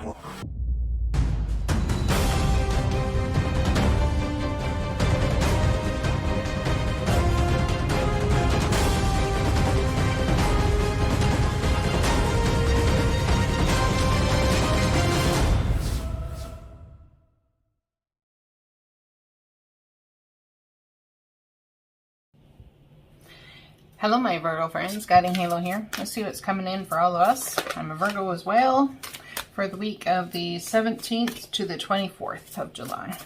Hello my Virgo friends, Guiding Halo here. Let's see what's coming in for all of us. I'm a Virgo as well for the week of the 17th to the 24th of July.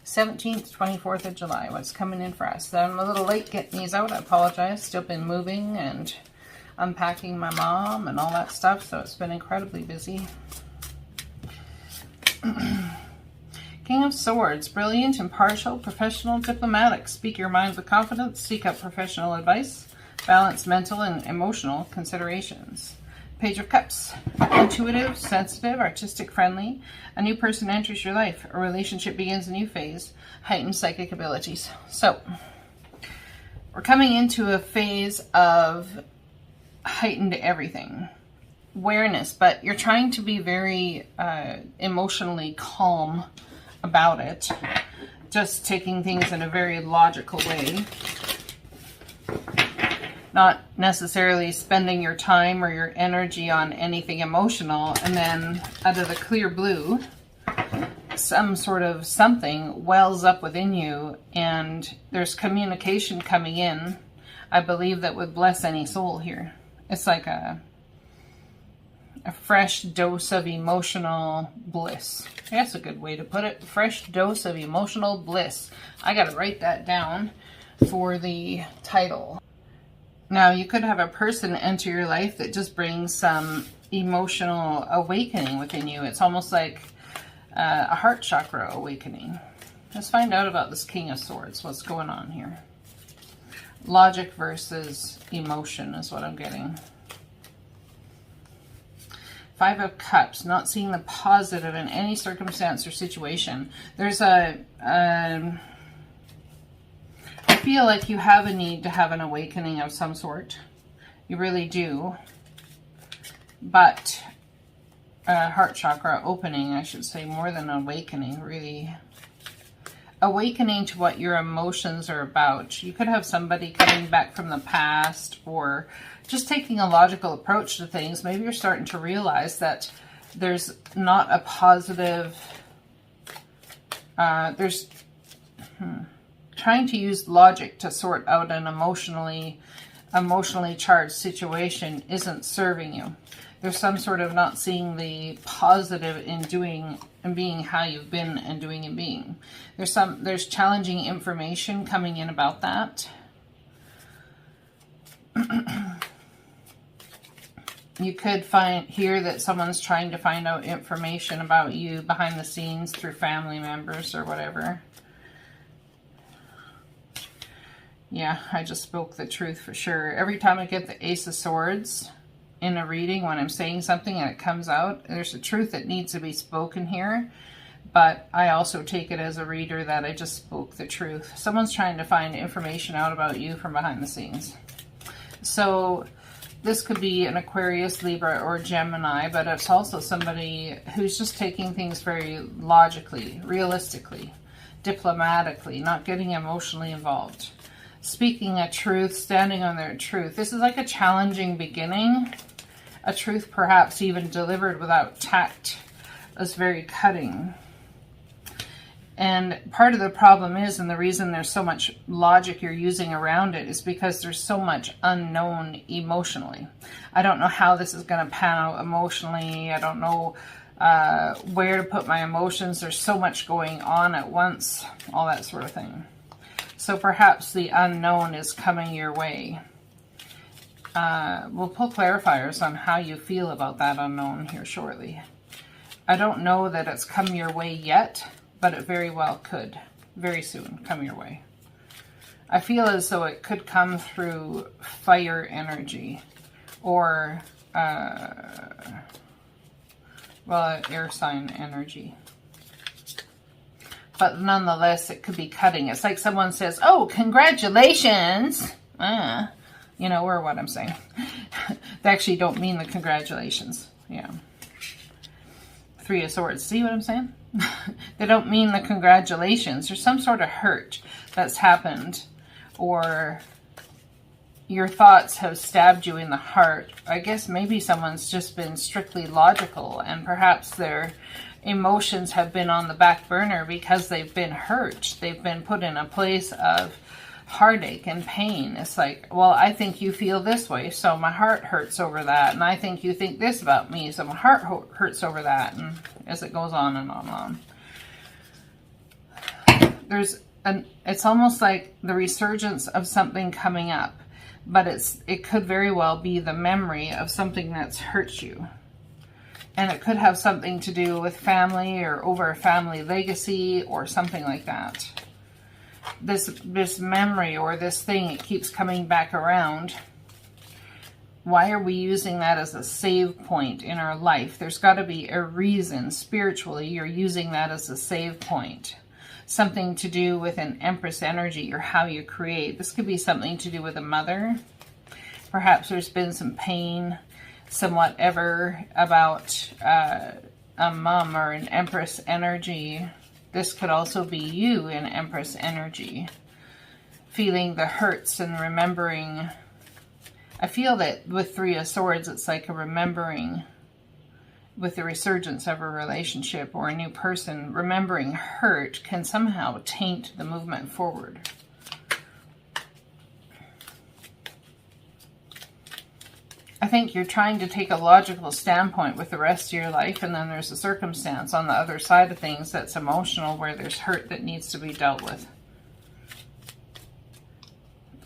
17th, 24th of July, what's coming in for us. I'm a little late getting these out, I apologize. Still been moving and unpacking my mom and all that stuff, so it's been incredibly busy. King of Swords, brilliant, impartial, professional, diplomatic. Speak your mind with confidence, seek out professional advice, balance mental and emotional considerations. Page of Cups, intuitive, sensitive, artistic, friendly. A new person enters your life. A relationship begins a new phase. Heightened psychic abilities. So, we're coming into a phase of heightened everything. Awareness, but you're trying to be very emotionally calm about it, just taking things in a very logical way, not necessarily spending your time or your energy on anything emotional, and then out of the clear blue some sort of something wells up within you and there's communication coming in. I believe that would bless any soul here. It's like a fresh dose of emotional bliss. That's a good way to put it. Fresh dose of emotional bliss. I gotta write that down for the title. Now, you could have a person enter your life that just brings some emotional awakening within you. It's almost like a heart chakra awakening. Let's find out about this King of Swords. What's going on here? Logic versus emotion is what I'm getting. Five of Cups, not seeing the positive in any circumstance or situation. There's I feel like you have a need to have an awakening of some sort. You really do. But heart chakra opening, I should say, more than awakening, really. Awakening to what your emotions are about. You could have somebody coming back from the past or just taking a logical approach to things. Maybe you're starting to realize that there's not a positive, trying to use logic to sort out an emotionally charged situation isn't serving you. There's some sort of not seeing the positive in doing and being how you've been and doing and being. There's challenging information coming in about that. You could hear that someone's trying to find out information about you behind the scenes through family members or whatever. Yeah, I just spoke the truth for sure. Every time I get the Ace of Swords in a reading, when I'm saying something and it comes out, there's a truth that needs to be spoken here. But I also take it as a reader that I just spoke the truth. Someone's trying to find information out about you from behind the scenes. So this could be an Aquarius, Libra, or Gemini, but it's also somebody who's just taking things very logically, realistically, diplomatically, not getting emotionally involved. Speaking a truth, standing on their truth. This is like a challenging beginning. A truth perhaps even delivered without tact is very cutting. And part of the problem is, and the reason there's so much logic you're using around it, is because there's so much unknown emotionally. I don't know how this is going to pan out emotionally. I don't know where to put my emotions. There's so much going on at once, all that sort of thing. So perhaps the unknown is coming your way. We'll pull clarifiers on how you feel about that unknown here shortly. I don't know that it's come your way yet, but it very well could very soon come your way. I feel as though it could come through fire energy or, well, air sign energy. But nonetheless, it could be cutting. It's like someone says, oh, congratulations. You know, or what I'm saying. They actually don't mean the congratulations. Yeah. Three of Swords. See what I'm saying? They don't mean the congratulations. There's some sort of hurt that's happened, or your thoughts have stabbed you in the heart. I guess maybe someone's just been strictly logical, and perhaps their emotions have been on the back burner because they've been hurt. They've been put in a place of heartache and pain. It's like, well, I think you feel this way, so my heart hurts over that. And I think you think this about me, so my heart hurts over that. And as it goes on and on and on. It's almost like the resurgence of something coming up. But it could very well be the memory of something that's hurt you. And it could have something to do with family, or over a family legacy, or something like that. This memory or this thing, it keeps coming back around. Why are we using that as a save point in our life? There's got to be a reason spiritually you're using that as a save point. Something to do with an Empress energy, or how you create. This could be something to do with a mother. Perhaps there's been some pain, some whatever, about a mom or an Empress energy. This could also be you in Empress energy, feeling the hurts and remembering. I feel that with Three of Swords, it's like a remembering with the resurgence of a relationship or a new person. Remembering hurt can somehow taint the movement forward. I think you're trying to take a logical standpoint with the rest of your life, and then there's a circumstance on the other side of things that's emotional, where there's hurt that needs to be dealt with.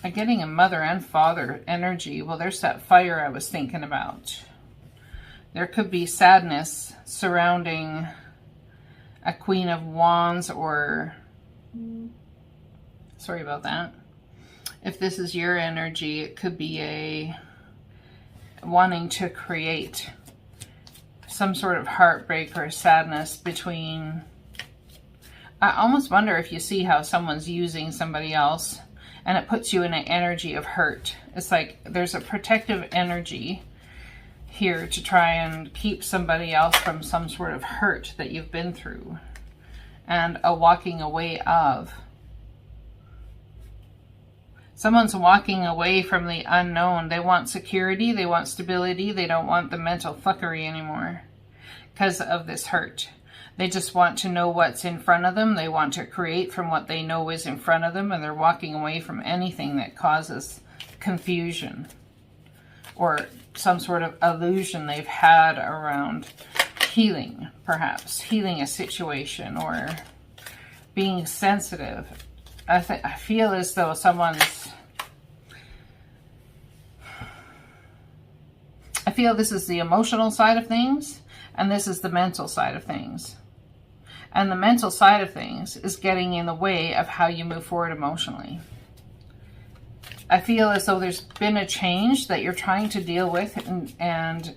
I'm getting a mother and father energy. Well, there's that fire I was thinking about. There could be sadness surrounding a Queen of Wands, or... Sorry about that. If this is your energy, it could be a... wanting to create some sort of heartbreak or sadness between... I almost wonder if you see how someone's using somebody else, and it puts you in an energy of hurt. It's like there's a protective energy here to try and keep somebody else from some sort of hurt that you've been through, and a walking away of. Someone's walking away from the unknown. They want security, they want stability, they don't want the mental fuckery anymore because of this hurt. They just want to know what's in front of them. They want to create from what they know is in front of them, and they're walking away from anything that causes confusion or some sort of illusion they've had around healing, perhaps. Healing a situation or being sensitive. I feel as though someone's... I feel this is the emotional side of things, and this is the mental side of things. And the mental side of things is getting in the way of how you move forward emotionally. I feel as though there's been a change that you're trying to deal with, and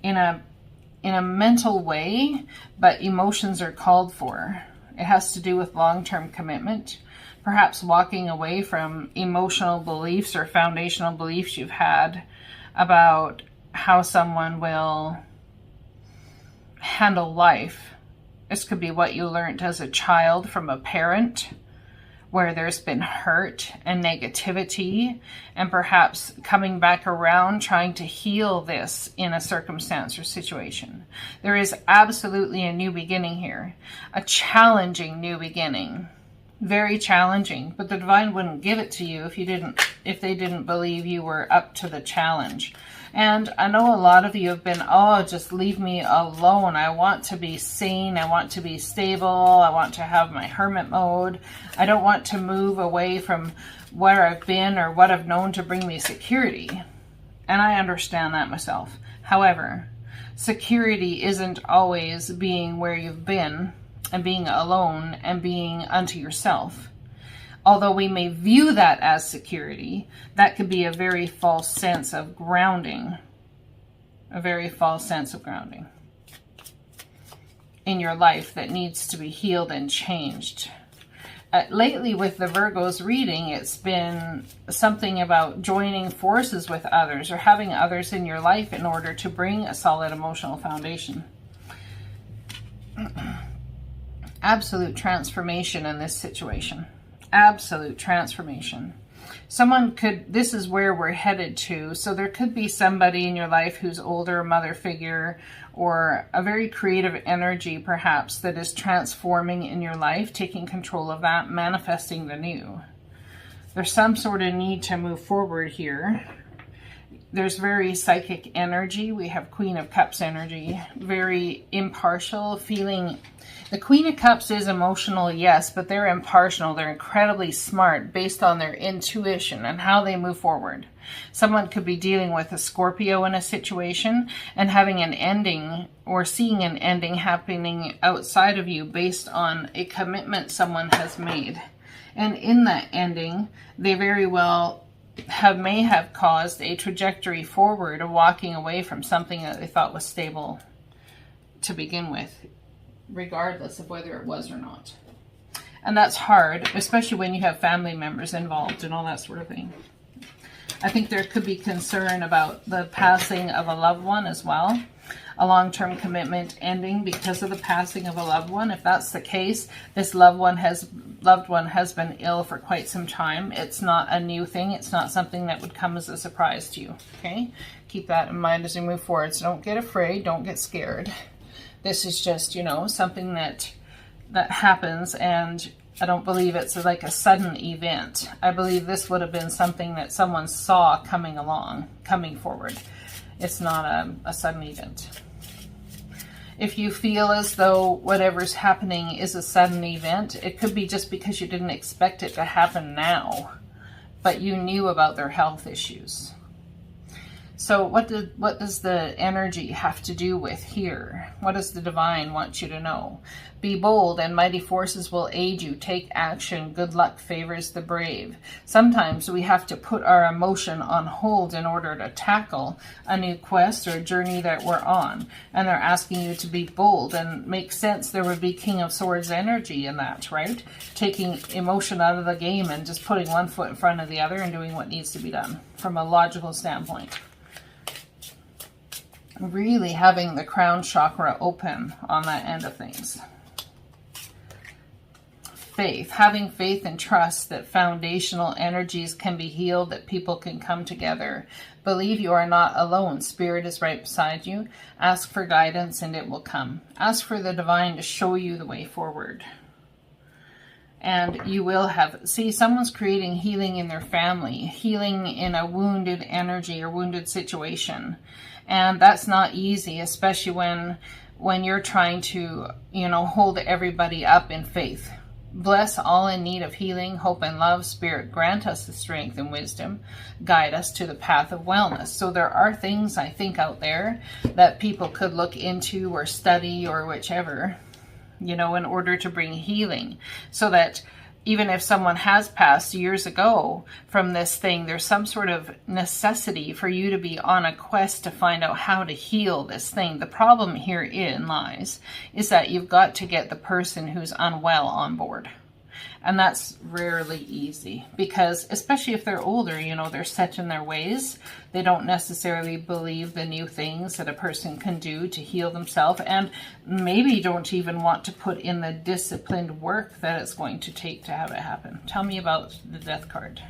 in a mental way, but emotions are called for. It has to do with long-term commitment, perhaps walking away from emotional beliefs or foundational beliefs you've had about how someone will handle life. This could be what you learned as a child from a parent, where there's been hurt and negativity, and perhaps coming back around trying to heal this in a circumstance or situation. There is absolutely a new beginning here, a challenging new beginning, very challenging, but the divine wouldn't give it to you if they didn't believe you were up to the challenge. And I know a lot of you have been, oh, just leave me alone. I want to be sane. I want to be stable. I want to have my hermit mode. I don't want to move away from where I've been or what I've known to bring me security. And I understand that myself. However, security isn't always being where you've been and being alone and being unto yourself. Although we may view that as security, that could be a very false sense of grounding. A very false sense of grounding in your life that needs to be healed and changed. Lately with the Virgos reading, it's been something about joining forces with others or having others in your life in order to bring a solid emotional foundation. Absolute transformation in this situation. Absolute transformation. Someone could, this is where we're headed to. So there could be somebody in your life who's older, a mother figure, or a very creative energy perhaps that is transforming in your life, taking control of that, manifesting the new. There's some sort of need to move forward here. There's very psychic energy. We have Queen of Cups energy, very impartial, feeling. The Queen of Cups is emotional, yes, but they're impartial. They're incredibly smart based on their intuition and how they move forward. Someone could be dealing with a Scorpio in a situation and having an ending or seeing an ending happening outside of you based on a commitment someone has made. And in that ending, they very well may have caused a trajectory forward, of walking away from something that they thought was stable to begin with, regardless of whether it was or not. And that's hard, especially when you have family members involved and all that sort of thing. I think there could be concern about the passing of a loved one as well. A long-term commitment ending because of the passing of a loved one. If that's the case, this loved one has been ill for quite some time. It's not a new thing. It's not something that would come as a surprise to you. Okay? Keep that in mind as we move forward. So don't get afraid. Don't get scared. This is just, you know, something that happens, and I don't believe it's like a sudden event. I believe this would have been something that someone saw coming forward. It's not a sudden event. If you feel as though whatever's happening is a sudden event, it could be just because you didn't expect it to happen now, but you knew about their health issues. So what does the energy have to do with here? What does the divine want you to know? Be bold, and mighty forces will aid you. Take action. Good luck favors the brave. Sometimes we have to put our emotion on hold in order to tackle a new quest or journey that we're on. And they're asking you to be bold, and make sense. There would be King of Swords energy in that, right? Taking emotion out of the game and just putting one foot in front of the other and doing what needs to be done from a logical standpoint. Really having the crown chakra open on that end of things. Faith, having faith and trust that foundational energies can be healed, that people can come together. Believe you are not alone. Spirit is right beside you. Ask for guidance and it will come. Ask for the divine to show you the way forward. And you will have, see, someone's creating healing in their family, healing in a wounded energy or wounded situation. And that's not easy, especially when you're trying to, you know, hold everybody up in faith. Bless all in need of healing, hope, and love. Spirit, grant us the strength and wisdom. Guide us to the path of wellness. So there are things, I think, out there that people could look into or study or whichever, you know, in order to bring healing. So that even if someone has passed years ago from this thing, there's some sort of necessity for you to be on a quest to find out how to heal this thing. The problem herein lies is that you've got to get the person who's unwell on board. And that's rarely easy because, especially if they're older, you know, they're set in their ways. They don't necessarily believe the new things that a person can do to heal themselves, and maybe don't even want to put in the disciplined work that it's going to take to have it happen. Tell me about the Death card.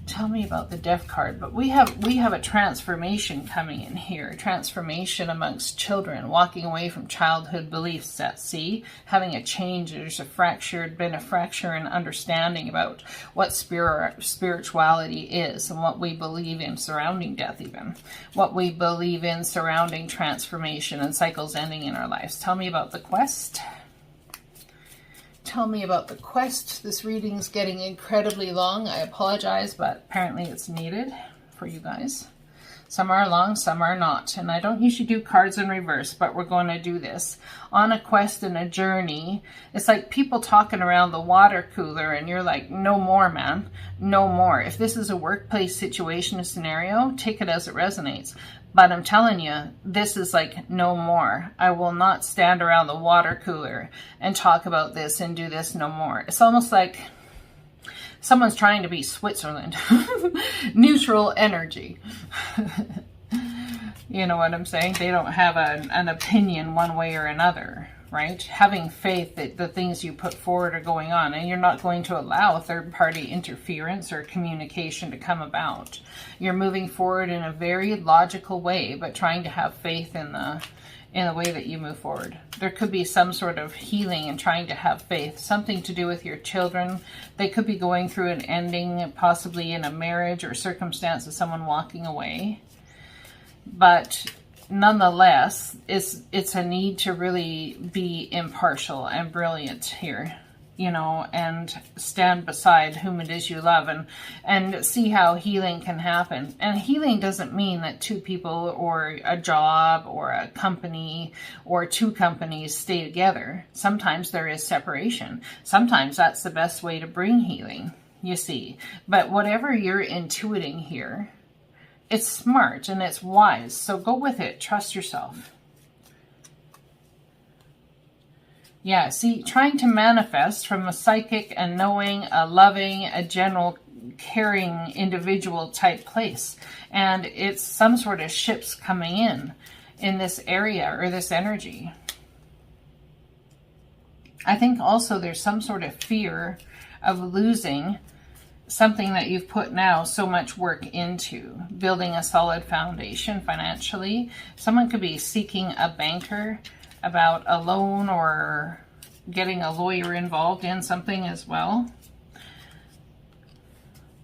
Tell me about the Death card. But we have a transformation coming in here. Transformation amongst children, walking away from childhood belief sets. See, having a change. There's been a fracture in understanding about what spirituality is and what we believe in surrounding death, even what we believe in surrounding transformation and cycles ending in our lives. Tell me about the quest. Tell me about the quest. This reading's getting incredibly long. I apologize, but apparently it's needed for you guys. Some are long, some are not. And I don't usually do cards in reverse, but we're going to do this. On a quest and a journey, it's like people talking around the water cooler and you're like, no more, man. No more. If this is a workplace situation, a scenario, take it as it resonates. But I'm telling you, this is like no more. I will not stand around the water cooler and talk about this and do this no more. It's almost like someone's trying to be Switzerland. Neutral energy. You know what I'm saying? They don't have an opinion one way or another, right? Having faith that the things you put forward are going on, and you're not going to allow third-party interference or communication to come about. You're moving forward in a very logical way, but trying to have faith in the way that you move forward. There could be some sort of healing and trying to have faith, something to do with your children. They could be going through an ending, possibly in a marriage or circumstance of someone walking away. But nonetheless, it's a need to really be impartial and brilliant here, you know, and stand beside whom it is you love, and see how healing can happen. And healing doesn't mean that two people or a job or a company or two companies stay together. Sometimes there is separation. Sometimes that's the best way to bring healing, you see. But whatever you're intuiting here, it's smart and it's wise. So go with it. Trust yourself. Yeah, see, trying to manifest from a psychic and knowing, a loving, a general caring individual type place. And it's some sort of ships coming in this area or this energy. I think also there's some sort of fear of losing something that you've put now so much work into, building a solid foundation financially. Someone could be seeking a banker about a loan or getting a lawyer involved in something as well.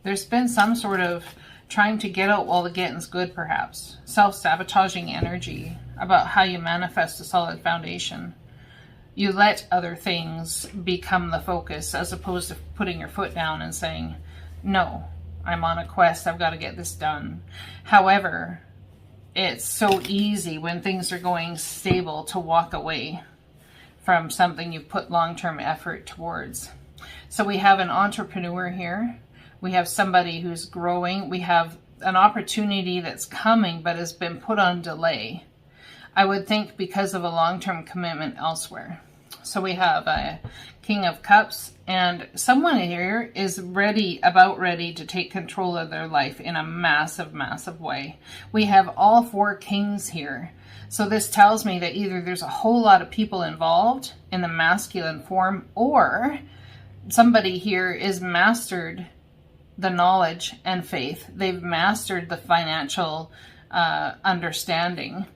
There's been some sort of trying to get out while the getting's good, perhaps. Self-sabotaging energy about how you manifest a solid foundation. You let other things become the focus as opposed to putting your foot down and saying, no, I'm on a quest. I've got to get this done. However, it's so easy when things are going stable to walk away from something you've put long-term effort towards. So we have an entrepreneur here. We have somebody who's growing. We have an opportunity that's coming but has been put on delay. I would think because of a long-term commitment elsewhere. So we have a King of Cups, and someone here is about ready to take control of their life in a massive, massive way. We have all four kings here. So this tells me that either there's a whole lot of people involved in the masculine form, or somebody here is mastered the knowledge and faith. They've mastered the financial understanding.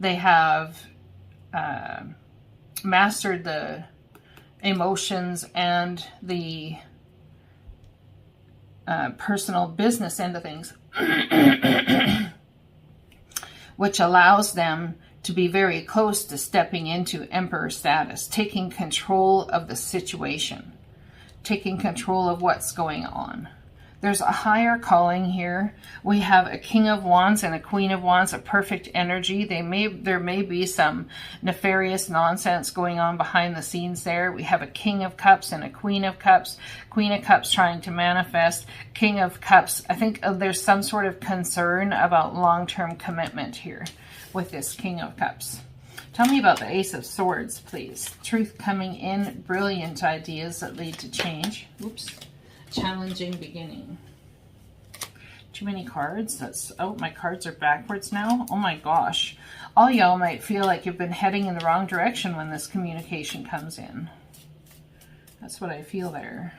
They have mastered the emotions and the personal business end of things, which allows them to be very close to stepping into emperor status, taking control of the situation, taking control of what's going on. There's a higher calling here. We have a King of Wands and a Queen of Wands, a perfect energy. There may be some nefarious nonsense going on behind the scenes there. We have a King of Cups and a Queen of Cups. Queen of Cups trying to manifest. King of Cups, I think there's some sort of concern about long-term commitment here with this King of Cups. Tell me about the Ace of Swords, please. Truth coming in, brilliant ideas that lead to change. Oops. Challenging beginning. Too many cards. Oh, my cards are backwards now. Oh my gosh. All y'all might feel like you've been heading in the wrong direction when this communication comes in. That's what I feel there.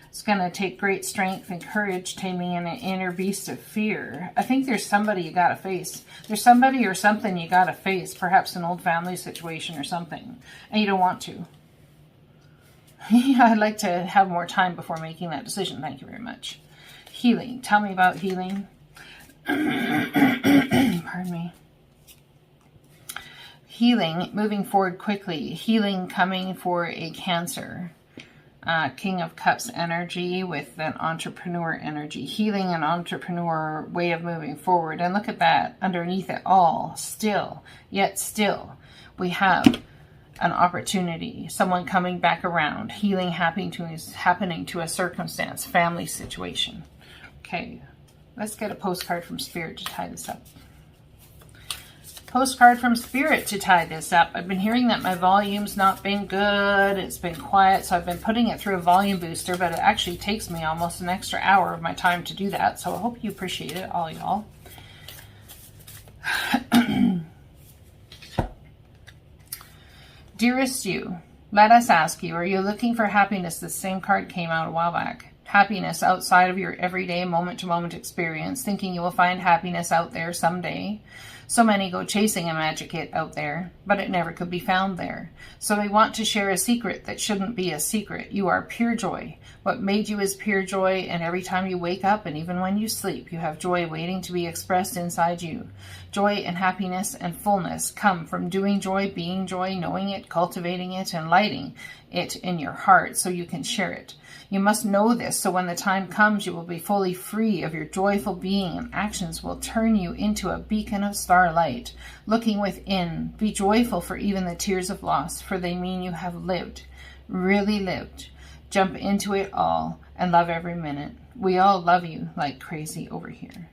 It's going to take great strength and courage taming an inner beast of fear. I think there's somebody you got to face. There's somebody or something you got to face. Perhaps an old family situation or something. And you don't want to. I'd like to have more time before making that decision. Thank you very much. Healing. Tell me about healing. Pardon me. Healing. Moving forward quickly. Healing coming for a Cancer. King of Cups energy with an entrepreneur energy. Healing and entrepreneur way of moving forward. And look at that. Underneath it all. Still. Yet still. We have an opportunity, someone coming back around, healing happening to a circumstance, family situation. Okay, let's get a postcard from Spirit to tie this up. Postcard from Spirit to tie this up. I've been hearing that my volume's not been good. It's been quiet, so I've been putting it through a volume booster, but it actually takes me almost an extra hour of my time to do that, so I hope you appreciate it, all y'all. Dearest you, let us ask you, are you looking for happiness? The same card came out a while back. Happiness outside of your everyday moment-to-moment experience, thinking you will find happiness out there someday. So many go chasing a magic hit out there, but it never could be found there. So they want to share a secret that shouldn't be a secret. You are pure joy. What made you is pure joy, and every time you wake up and even when you sleep, you have joy waiting to be expressed inside you. Joy and happiness and fullness come from doing joy, being joy, knowing it, cultivating it, and lighting it in your heart so you can share it. You must know this, so when the time comes, you will be fully free of your joyful being, and actions will turn you into a beacon of starlight. Looking within, be joyful for even the tears of loss, for they mean you have lived, really lived. Jump into it all and love every minute. We all love you like crazy over here.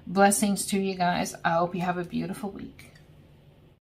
Blessings to you guys. I hope you have a beautiful week.